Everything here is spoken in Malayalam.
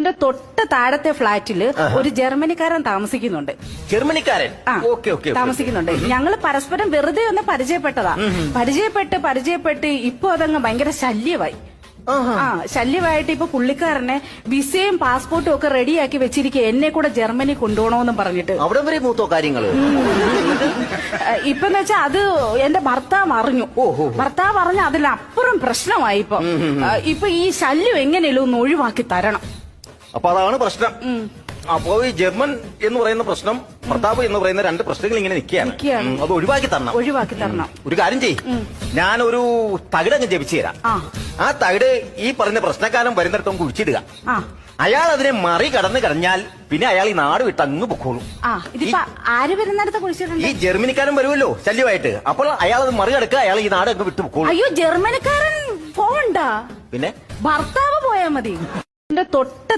എന്റെ തൊട്ട് താഴത്തെ ഫ്ലാറ്റില് ഒരു ജർമ്മനിക്കാരൻ താമസിക്കുന്നുണ്ട്. ജർമ്മനിക്കാരൻ താമസിക്കുന്നുണ്ട്. ഞങ്ങള് പരസ്പരം വെറുതെ ഒന്ന് പരിചയപ്പെട്ടതാ. പരിചയപ്പെട്ട് ഇപ്പൊ അതങ്ങ് ഭയങ്കര ശല്യമായി. ശല്യമായിട്ട് ഇപ്പൊ പുള്ളിക്കാരനെ വിസയും പാസ്പോർട്ടും ഒക്കെ റെഡിയാക്കി വെച്ചിരിക്കുക, എന്നെ കൂടെ ജർമ്മനി കൊണ്ടുപോകണമെന്നും പറഞ്ഞിട്ട്. അവിടെ വരെ മൂത്തോ കാര്യങ്ങള്. ഇപ്പെന്ന് വെച്ചാൽ അത് എന്റെ ഭർത്താവ് അറിഞ്ഞു. ഭർത്താവ് അറിഞ്ഞ അതിലപ്പുറം പ്രശ്നമായി. ഇപ്പൊ ഈ ശല്യം എങ്ങനെയല്ലോ ഒന്ന് ഒഴിവാക്കി തരണം. അപ്പൊ അതാണ് പ്രശ്നം. അപ്പോ ഈ ജർമ്മൻ എന്ന് പറയുന്ന പ്രശ്നം, ഭർത്താവ് എന്ന് പറയുന്ന രണ്ട് പ്രശ്നങ്ങൾ ഇങ്ങനെ നിൽക്കുകയാണ്. അത് ഒഴിവാക്കി തരണം. ഒരു കാര്യം ചെയ്യും, ഞാനൊരു തകിടങ്ങ് ജപിച്ചു തരാം. ആ തകിട് ഈ പറഞ്ഞ പ്രശ്നക്കാരൻ വരുന്നിടത്തും കുഴിച്ചിടുക. അയാൾ അതിനെ മറികടന്ന് കഴിഞ്ഞാൽ പിന്നെ അയാൾ ഈ നാട് വിട്ട് അങ്ങ് പൊക്കോളും. ആര് വരുന്നിടത്ത് കുഴിച്ചിട്ടുണ്ട്? ഈ ജർമ്മനിക്കാരൻ വരുമല്ലോ ശല്യമായിട്ട്. അപ്പോൾ അയാൾ അത് മറികടക്കുക, അയാൾ ഈ നാട് അങ്ങ് വിട്ടു പൊക്കോളും. അയ്യോ, ജർമ്മനിക്കാരൻ പോവണ്ട, പിന്നെ ഭർത്താവ് പോയാ മതി. എന്റെ തൊട്ട്